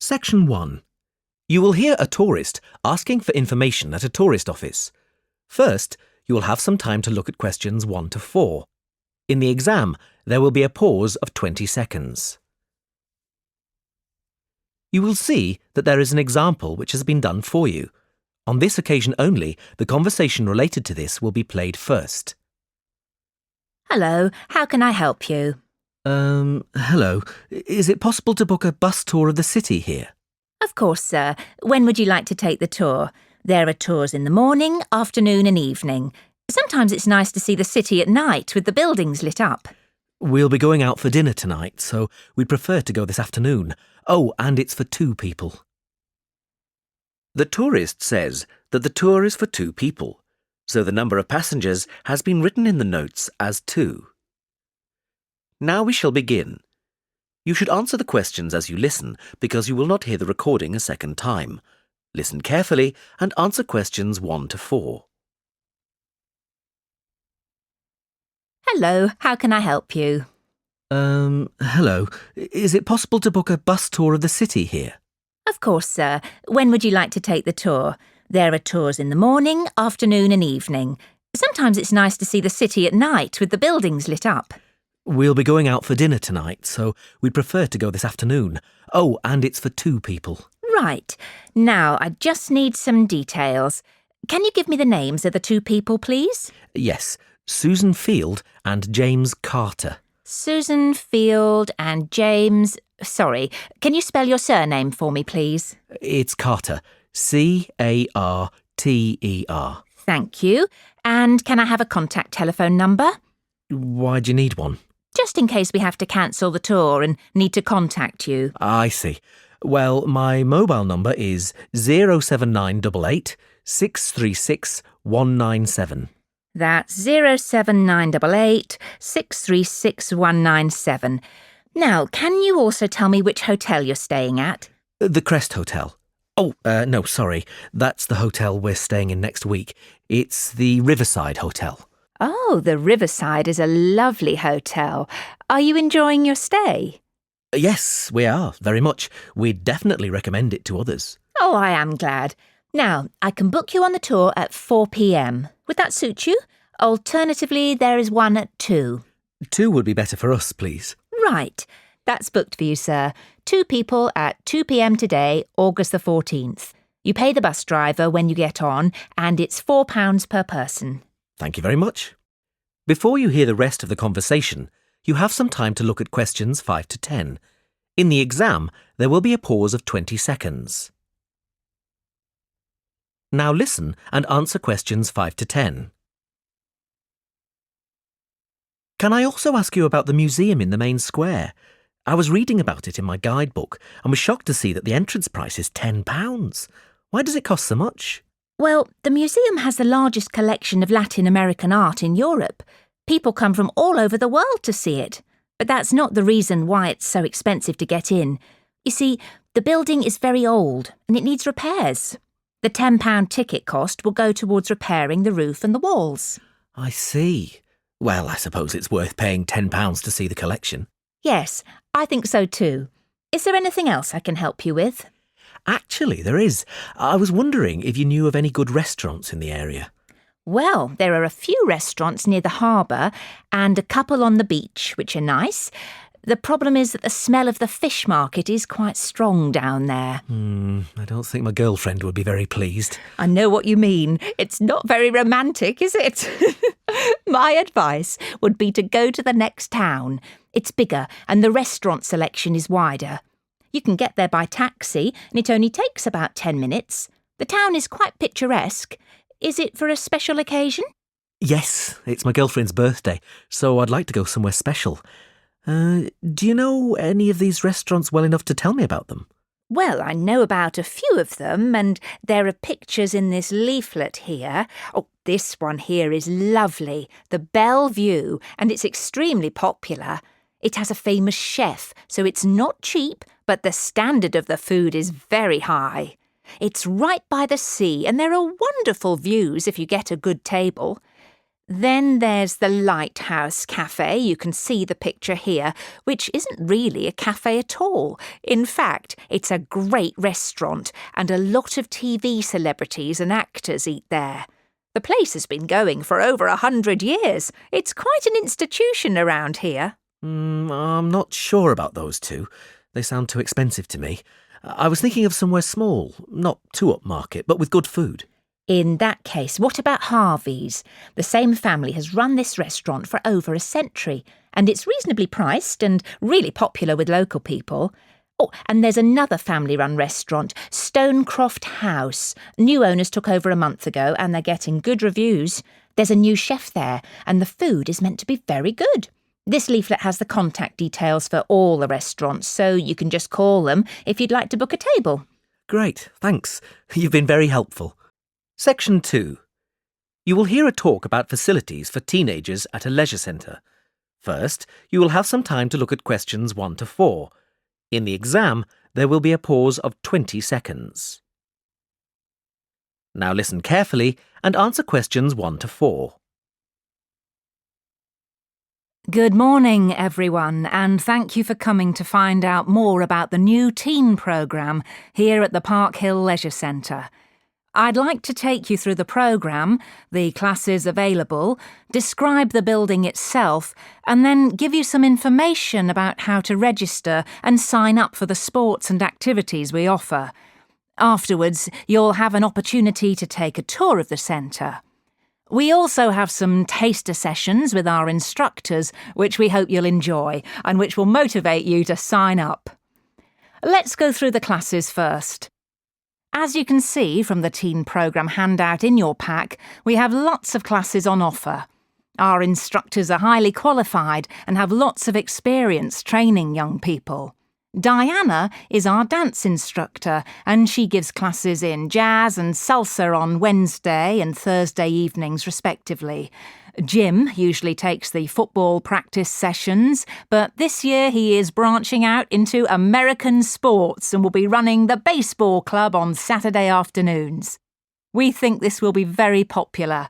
Section 1. You will hear a tourist asking for information at a tourist office. First, you will have some time to look at questions 1 to 4. In the exam, there will be a pause of 20 seconds. You will see that there is an example which has been done for you. On this occasion only, the conversation related to this will be played first. Hello, how can I help you? Hello. Is it possible to book a bus tour of the city here? Of course, sir. When would you like to take the tour? There are tours in the morning, afternoon and evening. Sometimes it's nice to see the city at night with the buildings lit up. We'll be going out for dinner tonight, so we'd prefer to go this afternoon. Oh, and it's for 2 people. The tourist says that the tour is for 2 people, so the number of passengers has been written in the notes as 2. Now we shall begin. You should answer the questions as you listen because you will not hear the recording a second time. Listen carefully and answer questions 1 to 4. Hello, how can I help you? Hello. Is it possible to book a bus tour of the city here? Of course, sir. When would you like to take the tour? There are tours in the morning, afternoon and evening. Sometimes it's nice to see the city at night with the buildings lit up. We'll be going out for dinner tonight, so we'd prefer to go this afternoon. Oh, and it's for 2 people. Right. Now, I just need some details. Can you give me the names of the 2 people, please? Yes, Susan Field and James Carter. Susan Field and James... Sorry, can you spell your surname for me, please? It's Carter. Carter. Thank you. And can I have a contact telephone number? Why do you need one? Just in case we have to cancel the tour and need to contact you. I see. Well, my mobile number is 07988 636 197. That's 07988 636 197. Now, can you also tell me which hotel you're staying at? The Crest Hotel. Oh, no, sorry. That's the hotel we're staying in next week. It's the Riverside Hotel. Oh, the Riverside is a lovely hotel. Are you enjoying your stay? Yes, we are, very much. We'd definitely recommend it to others. Oh, I am glad. Now, I can book you on the tour at 4 p.m. Would that suit you? Alternatively, there is one at 2. 2 would be better for us, please. Right. That's booked for you, sir. 2 people at 2 p.m. today, August the 14th. You pay the bus driver when you get on, and it's £4 per person. Thank you very much. Before you hear the rest of the conversation, you have some time to look at questions 5 to 10. In the exam, there will be a pause of 20 seconds. Now listen and answer questions 5 to 10. Can I also ask you about the museum in the main square? I was reading about it in my guidebook and was shocked to see that the entrance price is £10. Why does it cost so much? Well, the museum has the largest collection of Latin American art in Europe. People come from all over the world to see it. But that's not the reason why it's so expensive to get in. You see, the building is very old and it needs repairs. The £10 ticket cost will go towards repairing the roof and the walls. I see. Well, I suppose it's worth paying £10 to see the collection. Yes, I think so too. Is there anything else I can help you with? Actually, there is. I was wondering if you knew of any good restaurants in the area. Well, there are a few restaurants near the harbour and a couple on the beach, which are nice. The problem is that the smell of the fish market is quite strong down there. I don't think my girlfriend would be very pleased. I know what you mean. It's not very romantic, is it? My advice would be to go to the next town. It's bigger and the restaurant selection is wider. You can get there by taxi and it only takes about 10 minutes. The town is quite picturesque. Is it for a special occasion? Yes, it's my girlfriend's birthday, so I'd like to go somewhere special. Do you know any of these restaurants well enough to tell me about them? Well, I know about a few of them, and there are pictures in this leaflet here. Oh, this one here is lovely, the Bellevue, and it's extremely popular. It has a famous chef, so it's not cheap, but the standard of the food is very high. It's right by the sea, and there are wonderful views if you get a good table. Then there's the Lighthouse Cafe, you can see the picture here, which isn't really a cafe at all. In fact, it's a great restaurant and a lot of TV celebrities and actors eat there. The place has been going for over 100 years. It's quite an institution around here. I'm not sure about those two. They sound too expensive to me. I was thinking of somewhere small, not too upmarket, but with good food. In that case, what about Harvey's? The same family has run this restaurant for over a century, and it's reasonably priced and really popular with local people. Oh, and there's another family-run restaurant, Stonecroft House. New owners took over a month ago, and they're getting good reviews. There's a new chef there, and the food is meant to be very good. This leaflet has the contact details for all the restaurants, so you can just call them if you'd like to book a table. Great, thanks. You've been very helpful. Section 2. You will hear a talk about facilities for teenagers at a leisure centre. First, you will have some time to look at questions 1 to 4. In the exam, there will be a pause of 20 seconds. Now listen carefully and answer questions 1 to 4. Good morning, everyone, and thank you for coming to find out more about the new teen programme here at the Park Hill Leisure Centre. I'd like to take you through the programme, the classes available, describe the building itself, and then give you some information about how to register and sign up for the sports and activities we offer. Afterwards, you'll have an opportunity to take a tour of the centre. We also have some taster sessions with our instructors, which we hope you'll enjoy and which will motivate you to sign up. Let's go through the classes first. As you can see from the teen programme handout in your pack, we have lots of classes on offer. Our instructors are highly qualified and have lots of experience training young people. Diana is our dance instructor and she gives classes in jazz and salsa on Wednesday and Thursday evenings respectively. Jim usually takes the football practice sessions, but this year he is branching out into American sports and will be running the baseball club on Saturday afternoons. We think this will be very popular.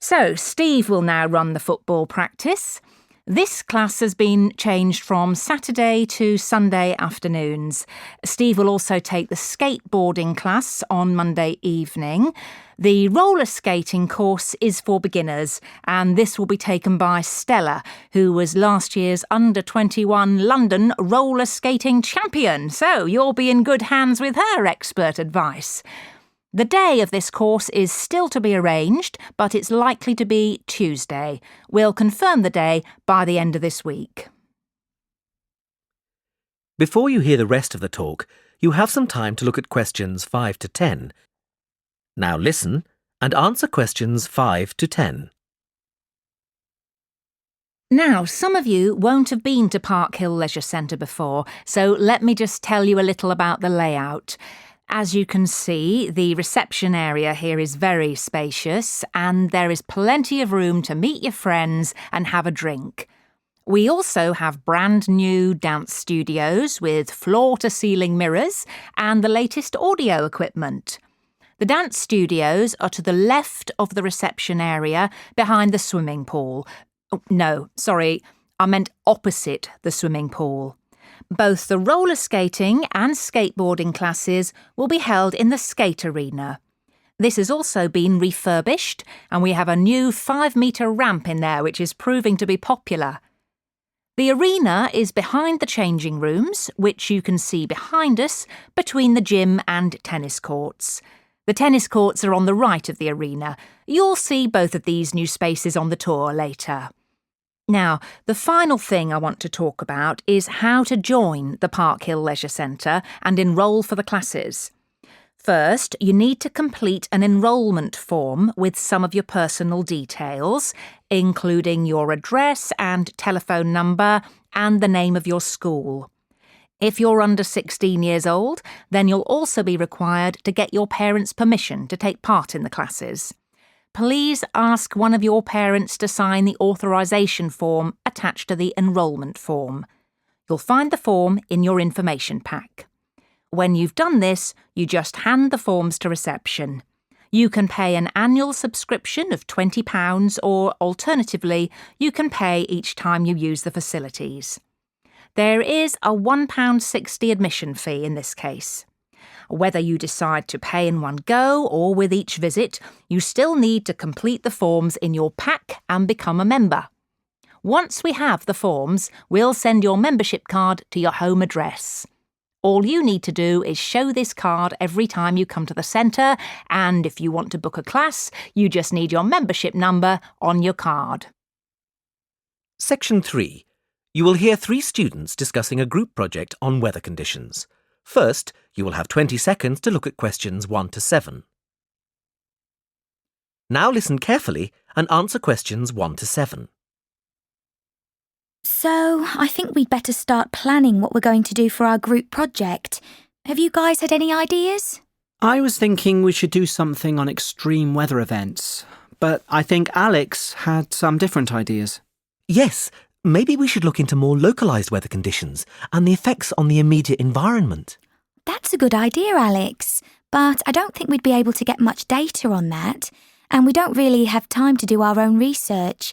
So Steve will now run the football practice. This class has been changed from Saturday to Sunday afternoons. Steve will also take the skateboarding class on Monday evening. The roller skating course is for beginners, and this will be taken by Stella, who was last year's Under-21 London roller skating champion, so you'll be in good hands with her expert advice. The day of this course is still to be arranged, but it's likely to be Tuesday. We'll confirm the day by the end of this week. Before you hear the rest of the talk, you have some time to look at questions 5 to 10. Now listen and answer questions 5 to 10. Now, some of you won't have been to Park Hill Leisure Centre before, so let me just tell you a little about the layout. As you can see, the reception area here is very spacious and there is plenty of room to meet your friends and have a drink. We also have brand new dance studios with floor-to-ceiling mirrors and the latest audio equipment. The dance studios are to the left of the reception area behind the swimming pool. Oh, no, sorry, I meant opposite the swimming pool. Both the roller skating and skateboarding classes will be held in the skate arena. This has also been refurbished and we have a new 5-metre ramp in there which is proving to be popular. The arena is behind the changing rooms, which you can see behind us, between the gym and tennis courts. The tennis courts are on the right of the arena. You'll see both of these new spaces on the tour later. Now, the final thing I want to talk about is how to join the Park Hill Leisure Centre and enrol for the classes. First, you need to complete an enrolment form with some of your personal details, including your address and telephone number and the name of your school. If you're under 16 years old, then you'll also be required to get your parents' permission to take part in the classes. Please ask one of your parents to sign the authorisation form attached to the enrolment form. You'll find the form in your information pack. When you've done this, you just hand the forms to reception. You can pay an annual subscription of £20 or, alternatively, you can pay each time you use the facilities. There is a £1.60 admission fee in this case. Whether you decide to pay in one go or with each visit, you still need to complete the forms in your pack and become a member. Once we have the forms, we'll send your membership card to your home address. All you need to do is show this card every time you come to the centre, and if you want to book a class, you just need your membership number on your card. Section 3. You will hear 3 students discussing a group project on weather conditions. First, you will have 20 seconds to look at questions 1 to 7. Now listen carefully and answer questions 1 to 7. So, I think we'd better start planning what we're going to do for our group project. Have you guys had any ideas? I was thinking we should do something on extreme weather events, but I think Alex had some different ideas. Yes, maybe we should look into more localised weather conditions and the effects on the immediate environment. That's a good idea, Alex, but I don't think we'd be able to get much data on that, and we don't really have time to do our own research.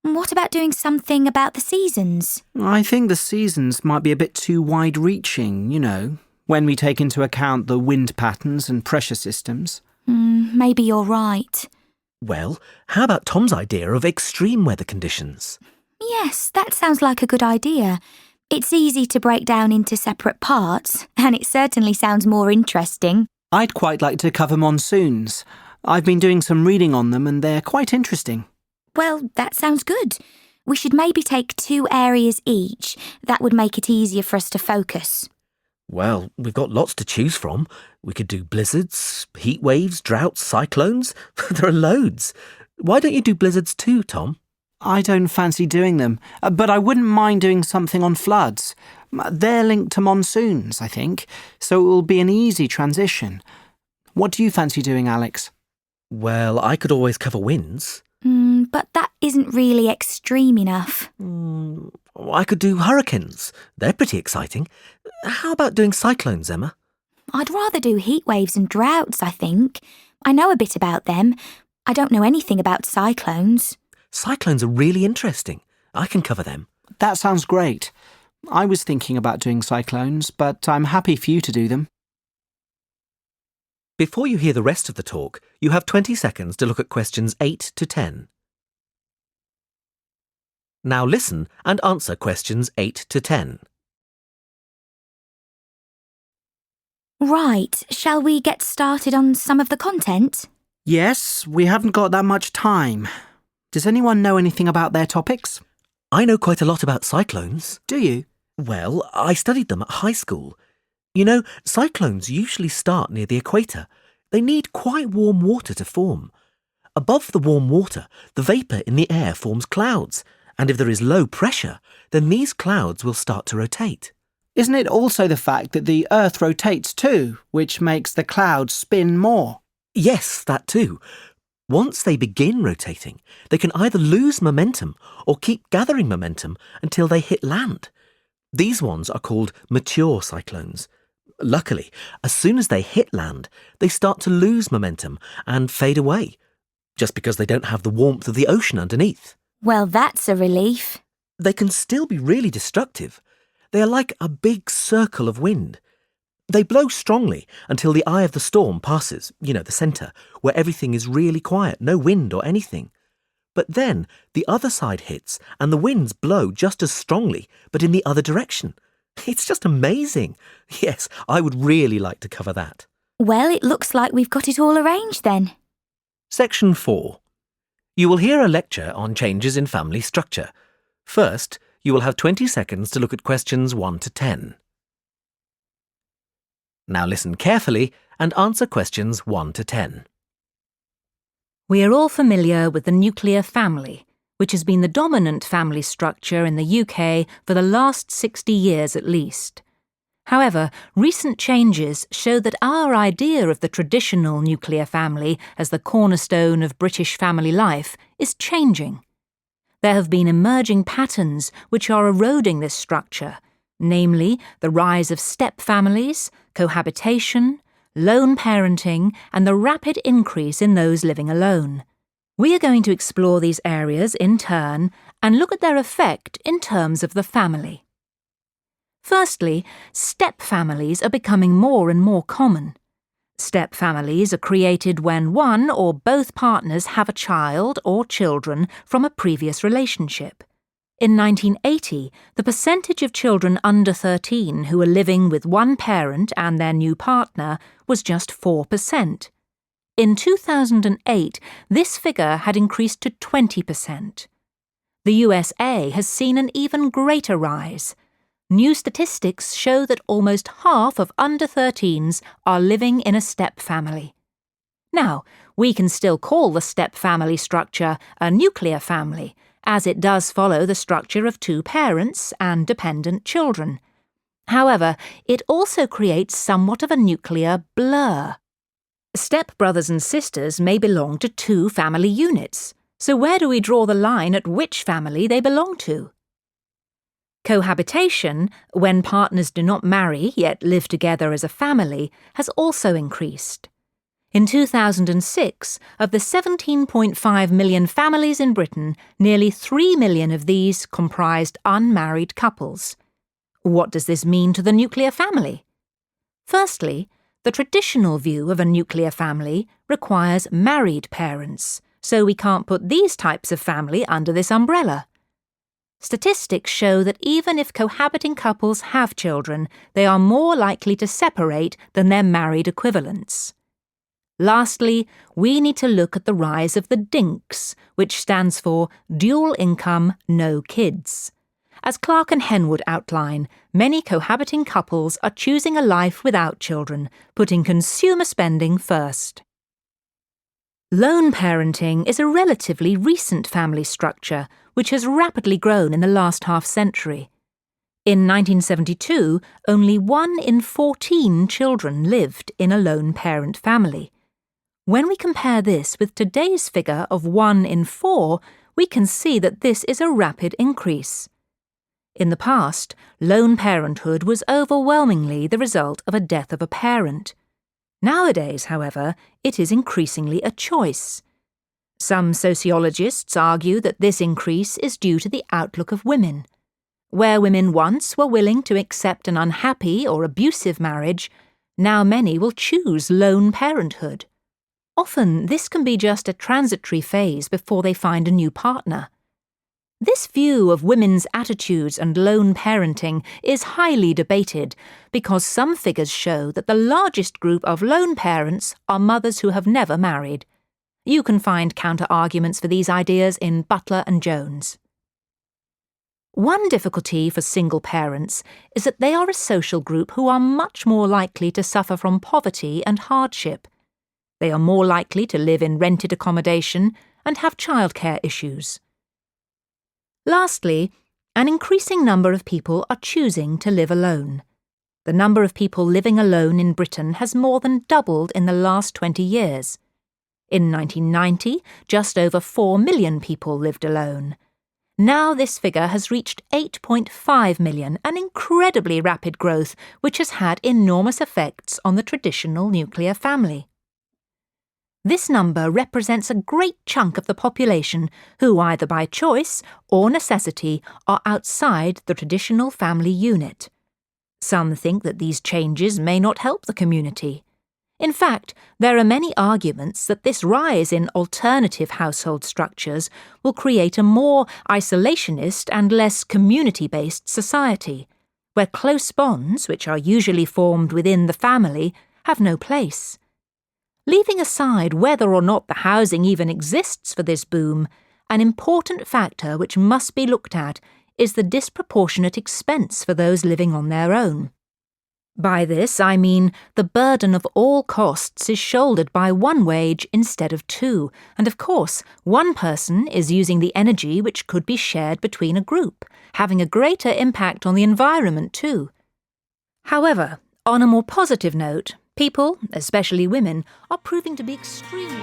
What about doing something about the seasons? I think the seasons might be a bit too wide-reaching, when we take into account the wind patterns and pressure systems. Maybe you're right. Well, how about Tom's idea of extreme weather conditions? Yes, that sounds like a good idea. It's easy to break down into separate parts, and it certainly sounds more interesting. I'd quite like to cover monsoons. I've been doing some reading on them and they're quite interesting. Well, that sounds good. We should maybe take 2 areas each. That would make it easier for us to focus. Well, we've got lots to choose from. We could do blizzards, heat waves, droughts, cyclones. There are loads. Why don't you do blizzards too, Tom? I don't fancy doing them, but I wouldn't mind doing something on floods. They're linked to monsoons, I think, so it will be an easy transition. What do you fancy doing, Alex? Well, I could always cover winds. But that isn't really extreme enough. I could do hurricanes. They're pretty exciting. How about doing cyclones, Emma? I'd rather do heat waves and droughts, I think. I know a bit about them. I don't know anything about cyclones. Cyclones are really interesting. I can cover them. That sounds great. I was thinking about doing cyclones, but I'm happy for you to do them. Before you hear the rest of the talk, you have 20 seconds to look at questions 8 to 10. Now listen and answer questions 8 to 10. Right, shall we get started on some of the content? Yes, we haven't got that much time. Does anyone know anything about their topics? I know quite a lot about cyclones. Do you? Well, I studied them at high school. You know, cyclones usually start near the equator. They need quite warm water to form. Above the warm water, the vapour in the air forms clouds, and if there is low pressure, then these clouds will start to rotate. Isn't it also the fact that the Earth rotates too, which makes the clouds spin more? Yes, that too. Once they begin rotating, they can either lose momentum or keep gathering momentum until they hit land. These ones are called mature cyclones. Luckily, as soon as they hit land, they start to lose momentum and fade away, just because they don't have the warmth of the ocean underneath. Well, that's a relief. They can still be really destructive. They are like a big circle of wind. They blow strongly until the eye of the storm passes, the centre, where everything is really quiet, no wind or anything. But then the other side hits and the winds blow just as strongly, but in the other direction. It's just amazing. Yes, I would really like to cover that. Well, it looks like we've got it all arranged then. Section 4. You will hear a lecture on changes in family structure. First, you will have 20 seconds to look at questions 1 to 10. Now listen carefully and answer questions 1 to 10. We are all familiar with the nuclear family, which has been the dominant family structure in the UK for the last 60 years at least. However, recent changes show that our idea of the traditional nuclear family as the cornerstone of British family life is changing. There have been emerging patterns which are eroding this structure, namely the rise of step families, cohabitation, lone parenting, and the rapid increase in those living alone. We are going to explore these areas in turn and look at their effect in terms of the family. Firstly, step families are becoming more and more common. Step families are created when one or both partners have a child or children from a previous relationship. In 1980, the percentage of children under 13 who were living with one parent and their new partner was just 4%. In 2008, this figure had increased to 20%. The USA has seen an even greater rise. New statistics show that almost half of under 13s are living in a step family. Now, we can still call the step family structure a nuclear family, as it does follow the structure of two parents and dependent children. However, it also creates somewhat of a nuclear blur. Step-brothers and sisters may belong to two family units, so where do we draw the line at which family they belong to? Cohabitation, when partners do not marry yet live together as a family, has also increased. In 2006, of the 17.5 million families in Britain, nearly 3 million of these comprised unmarried couples. What does this mean to the nuclear family? Firstly, the traditional view of a nuclear family requires married parents, so we can't put these types of family under this umbrella. Statistics show that even if cohabiting couples have children, they are more likely to separate than their married equivalents. Lastly, we need to look at the rise of the DINKs, which stands for Dual Income, No Kids. As Clark and Henwood outline, many cohabiting couples are choosing a life without children, putting consumer spending first. Lone parenting is a relatively recent family structure, which has rapidly grown in the last half-century. In 1972, only 1 in 14 children lived in a lone parent family. When we compare this with today's figure of 1 in 4, we can see that this is a rapid increase. In the past, lone parenthood was overwhelmingly the result of a death of a parent. Nowadays, however, it is increasingly a choice. Some sociologists argue that this increase is due to the outlook of women. Where women once were willing to accept an unhappy or abusive marriage, now many will choose lone parenthood. Often, this can be just a transitory phase before they find a new partner. This view of women's attitudes and lone parenting is highly debated because some figures show that the largest group of lone parents are mothers who have never married. You can find counter-arguments for these ideas in Butler and Jones. One difficulty for single parents is that they are a social group who are much more likely to suffer from poverty and hardship. They are more likely to live in rented accommodation and have childcare issues. Lastly, an increasing number of people are choosing to live alone. The number of people living alone in Britain has more than doubled in the last 20 years. In 1990, just over 4 million people lived alone. Now this figure has reached 8.5 million, an incredibly rapid growth which has had enormous effects on the traditional nuclear family. This number represents a great chunk of the population who, either by choice or necessity, are outside the traditional family unit. Some think that these changes may not help the community. In fact, there are many arguments that this rise in alternative household structures will create a more isolationist and less community-based society, where close bonds, which are usually formed within the family, have no place. Leaving aside whether or not the housing even exists for this boom, an important factor which must be looked at is the disproportionate expense for those living on their own. By this, I mean the burden of all costs is shouldered by one wage instead of two, and of course, one person is using the energy which could be shared between a group, having a greater impact on the environment too. However, on a more positive note, people, especially women, are proving to be extremely